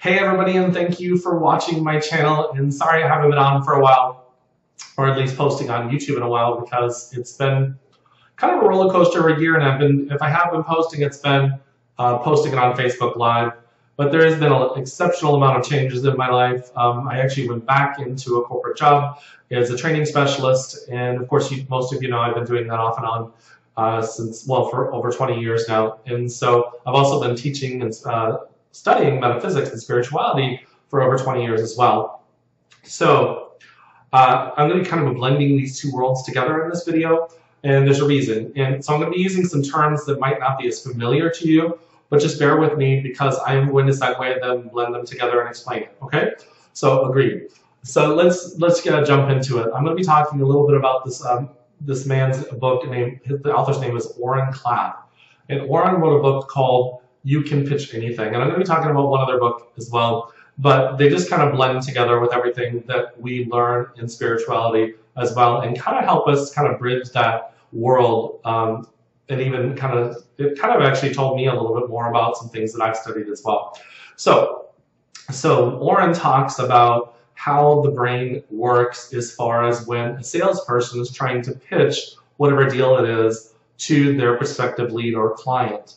Hey everybody, and thank you for watching my channel. And sorry I haven't been on for a while, or at least posting on YouTube in a while, because it's been kind of a roller coaster of a year. And if I have been posting, it's been posting it on Facebook Live. But there has been an exceptional amount of changes in my life. I actually went back into a corporate job as a training specialist, and of course, most of you know I've been doing that off and on for over 20 years now. And so I've also been teaching and studying metaphysics and spirituality for over 20 years as well. So I'm going to be kind of blending these two worlds together in this video, and there's a reason. And so I'm going to be using some terms that might not be as familiar to you, but just bear with me because I am going to segue them, blend them together, and explain it. Okay? So agreed. So let's jump into it. I'm going to be talking a little bit about this man's book. The author's name is Oren Klaff, and Oren wrote a book called You Can Pitch Anything. And I'm going to be talking about one other book as well, but they just kind of blend together with everything that we learn in spirituality as well, and kind of help us kind of bridge that world. And even it kind of actually told me a little bit more about some things that I've studied as well. So Oren talks about how the brain works as far as when a salesperson is trying to pitch whatever deal it is to their prospective lead or client.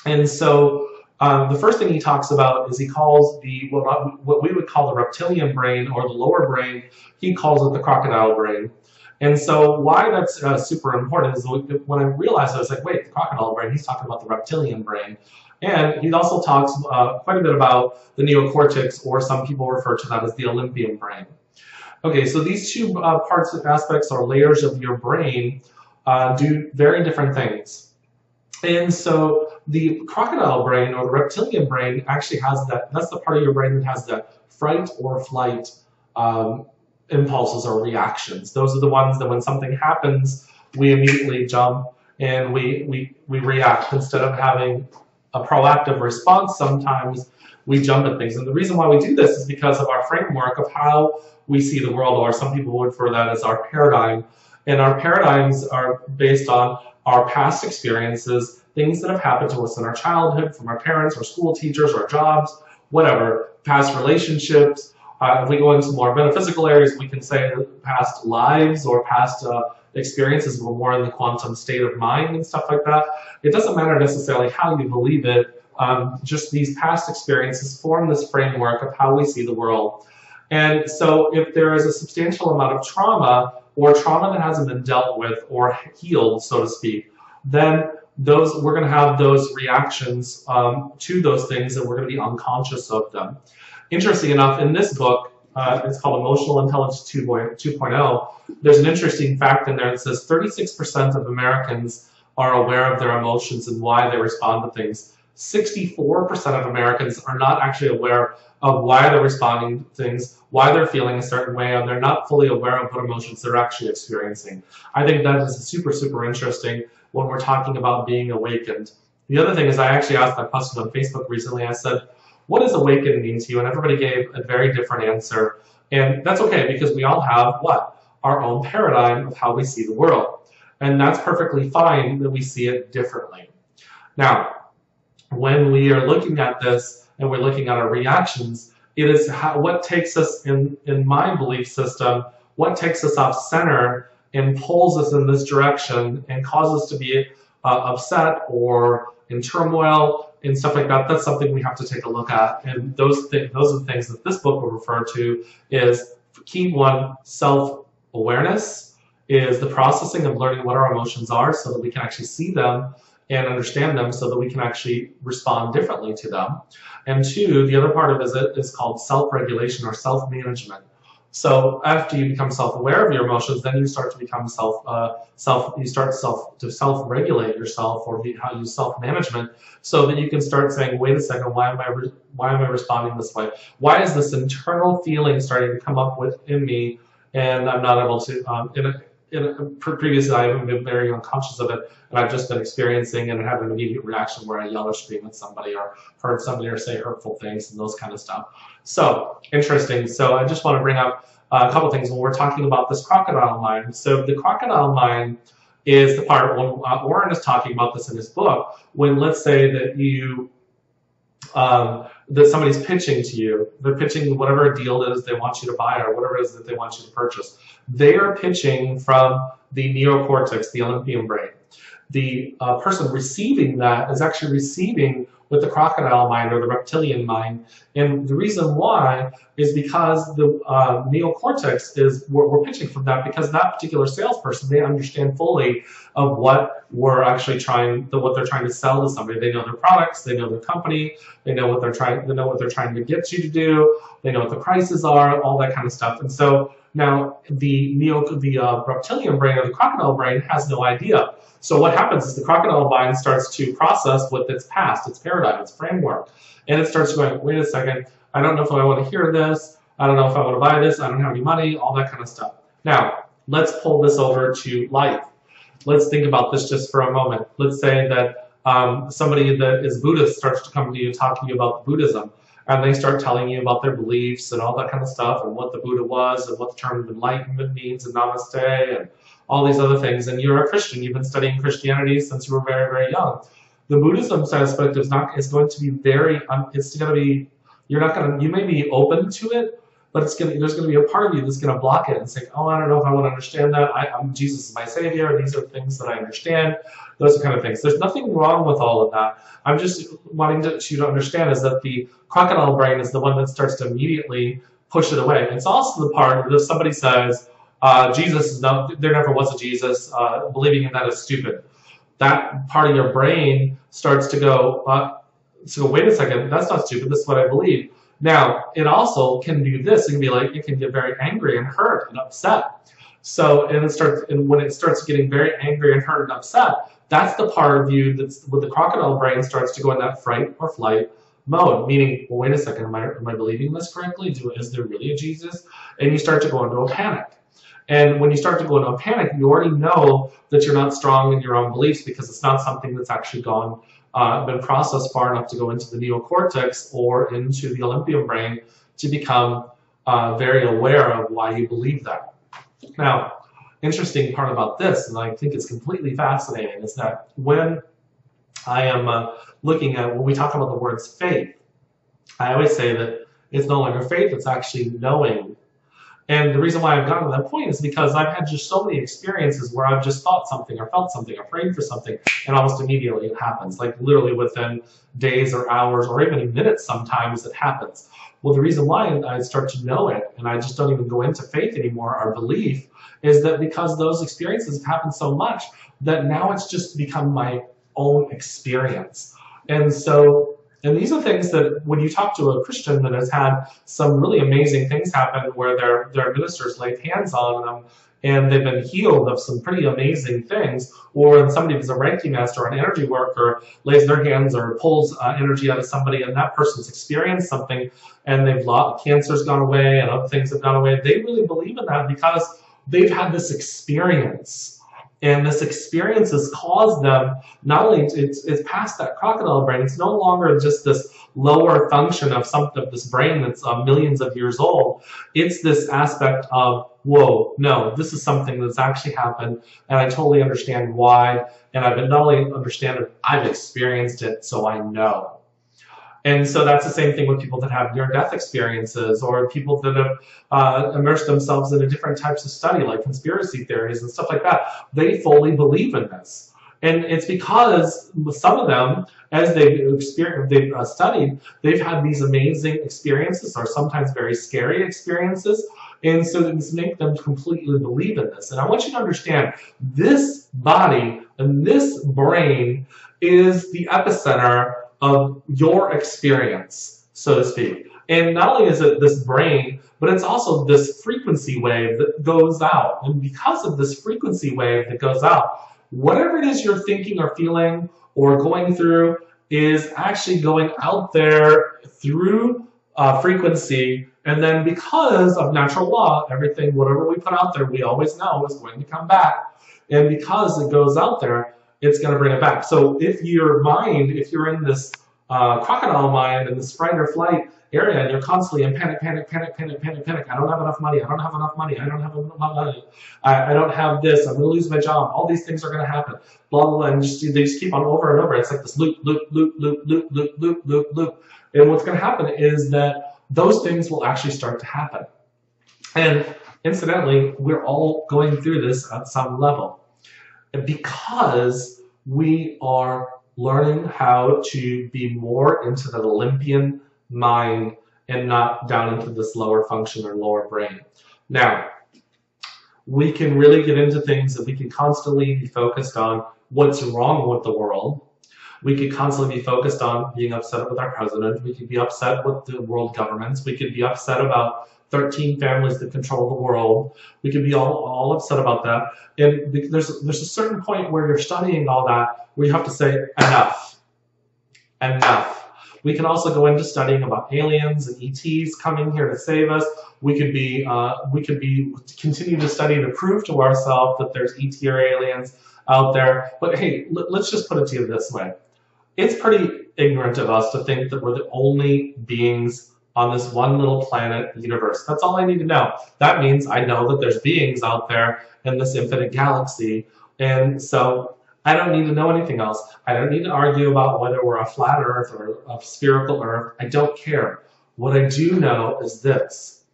And so the first thing he talks about is he calls what we would call the reptilian brain, or the lower brain, he calls it the crocodile brain. And so why that's super important is when I realized it, I was like, wait, the crocodile brain, he's talking about the reptilian brain. And he also talks quite a bit about the neocortex, or some people refer to that as the Olympian brain. Okay, so these two aspects or layers of your brain do very different things. And so the crocodile brain, or the reptilian brain, actually has that's the part of your brain that has the fright or flight impulses or reactions. Those are the ones that when something happens, we immediately jump and we react. Instead of having a proactive response, sometimes we jump at things. And the reason why we do this is because of our framework of how we see the world, or some people would refer to that as our paradigm. And our paradigms are based on our past experiences, things that have happened to us in our childhood, from our parents, our school teachers, our jobs, whatever, past relationships. If we go into more metaphysical areas, we can say past lives or past experiences, but more in the quantum state of mind and stuff like that. It doesn't matter necessarily how you believe it, just these past experiences form this framework of how we see the world. And so if there is a substantial amount of trauma, or trauma that hasn't been dealt with or healed, so to speak, then we're going to have those reactions to those things, and we're going to be unconscious of them. Interesting enough, in this book, it's called Emotional Intelligence 2.0, there's an interesting fact in there that says 36% of Americans are aware of their emotions and why they respond to things. 64% of Americans are not actually aware of why they're responding to things, why they're feeling a certain way, and they're not fully aware of what emotions they're actually experiencing. I think that is super, super interesting when we're talking about being awakened. The other thing is, I actually asked that question on Facebook recently. I said, what does awakened mean to you? And everybody gave a very different answer. And that's okay, because we all have what? Our own paradigm of how we see the world. And that's perfectly fine that we see it differently. Now, when we are looking at this and we're looking at our reactions, it is what takes us, in my belief system, what takes us off center and pulls us in this direction and causes us to be upset or in turmoil and stuff like that. That's something we have to take a look at. And those are the things that this book will refer to is, key one, self-awareness, is the processing of learning what our emotions are so that we can actually see them and understand them so that we can actually respond differently to them. And two, the other part of it is called self-regulation or self-management. So after you become self-aware of your emotions, then you start to become self-regulate yourself, or how you self-management, so that you can start saying, wait a second, why am I responding this way? Why is this internal feeling starting to come up within me, and I'm not able to, previously I haven't been very unconscious of it, and I've just been experiencing and have an immediate reaction where I yell or scream at somebody, or hurt somebody, or say hurtful things, and those kind of stuff. So, interesting. So I just want to bring up a couple things when we're talking about this crocodile mind. So the crocodile mind is the part, when Warren is talking about this in his book, when let's say that you, that somebody's pitching to you, they're pitching whatever deal it is they want you to buy, or whatever it is that they want you to purchase. They are pitching from the neocortex, the Olympian brain. The person receiving that is actually receiving with the crocodile mind, or the reptilian mind. And the reason why is because the neocortex is, we're pitching from that, because that particular salesperson, they understand fully of what we're actually what they're trying to sell to somebody. They know their products, they know their company, they know what they're trying to get you to do, they know what the prices are, all that kind of stuff. And so now the reptilian brain, or the crocodile brain, has no idea. So what happens is the crocodile mind starts to process with its past, its paradigm, its framework. And it starts going, wait a second, I don't know if I want to hear this, I don't know if I want to buy this, I don't have any money, all that kind of stuff. Now, let's pull this over to life. Let's think about this just for a moment. Let's say that somebody that is Buddhist starts to come to you, talk to you about Buddhism, and they start telling you about their beliefs and all that kind of stuff, and what the Buddha was, and what the term enlightenment means, and namaste, and all these other things. And you're a Christian, you've been studying Christianity since you were very, very young. The Buddhism aspect is going to be very, you may be open to it, but there's going to be a part of you that's going to block it and say, oh, I don't know if I want to understand that. Jesus is my savior. These are things that I understand. Those are kind of things. There's nothing wrong with all of that. I'm just wanting you to understand is that the crocodile brain is the one that starts to immediately push it away. It's also the part that if somebody says, Jesus, no, there never was a Jesus, believing in that is stupid. That part of your brain starts to go, wait a second, that's not stupid, this is what I believe. Now, it also can do this, it can get very angry and hurt and upset. So, and when it starts getting very angry and hurt and upset, that's the part of you that's, with the crocodile brain, starts to go in that fight or flight mode, meaning, well, wait a second, am I believing this correctly? Is there really a Jesus? And you start to go into a panic. And when you start to go into a panic, you already know that you're not strong in your own beliefs, because it's not something that's actually been processed far enough to go into the neocortex or into the Olympian brain to become very aware of why you believe that. Now, interesting part about this, and I think it's completely fascinating, is that when I am looking at, when we talk about the words faith, I always say that it's no longer faith, it's actually knowing. And the reason why I've gotten to that point is because I've had just so many experiences where I've just thought something or felt something or prayed for something, and almost immediately it happens. Like literally within days or hours or even minutes sometimes it happens. Well, the reason why I start to know it, and I just don't even go into faith anymore, or belief, is that because those experiences have happened so much that now it's just become my own experience. And so, and these are things that when you talk to a Christian that has had some really amazing things happen where their ministers laid hands on them and they've been healed of some pretty amazing things, or when somebody who's a Reiki master or an energy worker lays their hands or pulls energy out of somebody and that person's experienced something and cancer's gone away and other things have gone away, they really believe in that because they've had this experience. And this experience has caused them, not only it's past that crocodile brain, it's no longer just this lower function of this brain that's millions of years old. It's this aspect of, whoa, no, this is something that's actually happened, and I totally understand why, and I've not only understand it, I've experienced it, so I know. And so that's the same thing with people that have near-death experiences, or people that have immersed themselves in different types of study, like conspiracy theories and stuff like that. They fully believe in this. And it's because some of them, as they've studied, they've had these amazing experiences, or sometimes very scary experiences. And so this makes them completely believe in this. And I want you to understand, this body and this brain is the epicenter of your experience, so to speak. And not only is it this brain, but it's also this frequency wave that goes out. And because of this frequency wave that goes out, whatever it is you're thinking or feeling or going through is actually going out there through frequency. And then because of natural law, everything, whatever we put out there, we always know is going to come back. And because it goes out there, it's going to bring it back. So if your mind, if you're in this crocodile mind and this fight or flight area, and you're constantly in panic, panic, panic, panic, panic, panic. I don't have enough money. I don't have enough money. I don't have enough money. I don't have this. I'm going to lose my job. All these things are going to happen. Blah, blah, blah. And they just keep on over and over. It's like this loop, loop, loop, loop, loop, loop, loop, loop, loop. And what's going to happen is that those things will actually start to happen. And incidentally, we're all going through this at some level. Because we are learning how to be more into that Olympian mind and not down into this lower function or lower brain. Now, we can really get into things that we can constantly be focused on what's wrong with the world. We could constantly be focused on being upset with our president. We could be upset with the world governments. We could be upset about 13 families that control the world. We could be all upset about that. And there's a certain point where you're studying all that where you have to say, enough. Enough. We can also go into studying about aliens and ETs coming here to save us. We could be continue to study to prove to ourselves that there's ET or aliens out there. But hey, let's just put it to you this way. It's pretty ignorant of us to think that we're the only beings on this one little planet universe. That's all I need to know. That means I know that there's beings out there in this infinite galaxy. And so I don't need to know anything else. I don't need to argue about whether we're a flat earth or a spherical earth. I don't care. What I do know is this,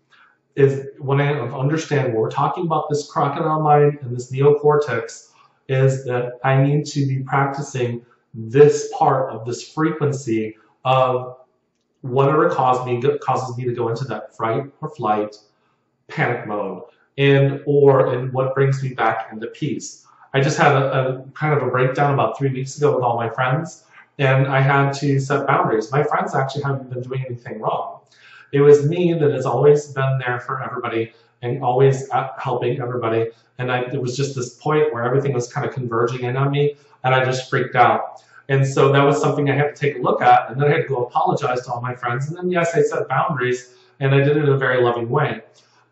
is when I understand when we're talking about this crocodile mind and this neocortex, is that I need to be practicing this part of this frequency of whatever causes me to go into that fright or flight, panic mode, and what brings me back into peace. I just had a kind of a breakdown about 3 weeks ago with all my friends, and I had to set boundaries. My friends actually haven't been doing anything wrong. It was me that has always been there for everybody and always helping everybody. And it was just this point where everything was kind of converging in on me, and I just freaked out. And so that was something I had to take a look at, and then I had to go apologize to all my friends. And then, yes, I set boundaries, and I did it in a very loving way.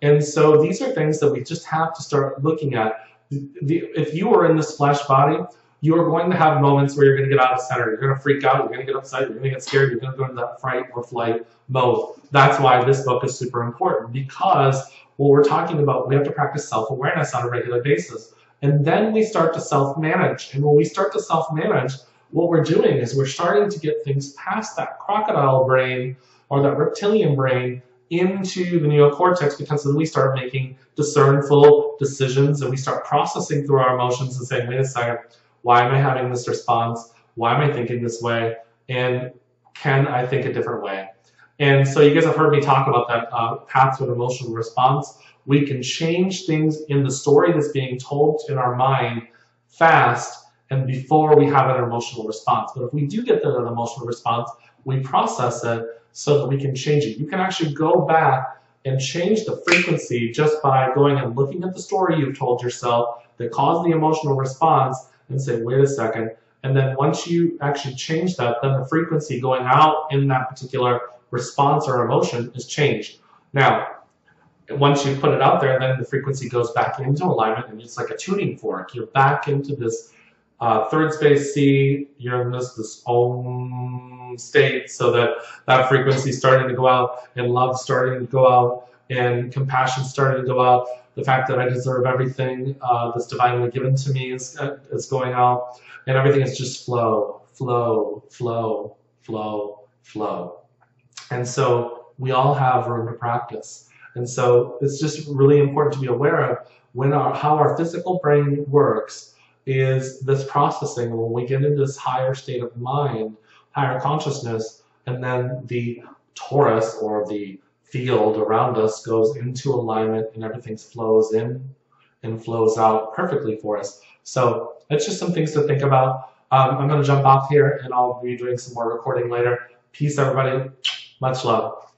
And so these are things that we just have to start looking at. If you are in this flesh body, you are going to have moments where you're going to get out of center. You're going to freak out. You're going to get upset. You're going to get scared. You're going to go into that fright or flight mode. That's why this book is super important, because what we're talking about, we have to practice self-awareness on a regular basis. And then we start to self-manage. And when we start to self-manage, what we're doing is we're starting to get things past that crocodile brain or that reptilian brain into the neocortex, because then we start making discernful decisions and we start processing through our emotions and saying, wait a second, why am I having this response? Why am I thinking this way? And can I think a different way? And so you guys have heard me talk about that path to an emotional response. We can change things in the story that's being told in our mind fast and before we have an emotional response. But if we do get an emotional response, we process it so that we can change it. You can actually go back and change the frequency just by going and looking at the story you've told yourself that caused the emotional response and say, wait a second. And then once you actually change that, then the frequency going out in that particular response or emotion is changed. Now, once you put it out there, then the frequency goes back into alignment, and it's like a tuning fork. You're back into this third space C, you're in this Om state, so that frequency is starting to go out, and love starting to go out, and compassion starting to go out. The fact that I deserve everything that's divinely given to me is going out, and everything is just flow, flow, flow, flow, flow. And so we all have room to practice. And so it's just really important to be aware of how our physical brain works is this processing. When we get into this higher state of mind, higher consciousness, and then the torus or the field around us goes into alignment and everything flows in and flows out perfectly for us. So that's just some things to think about. I'm going to jump off here and I'll be doing some more recording later. Peace, everybody. Much love.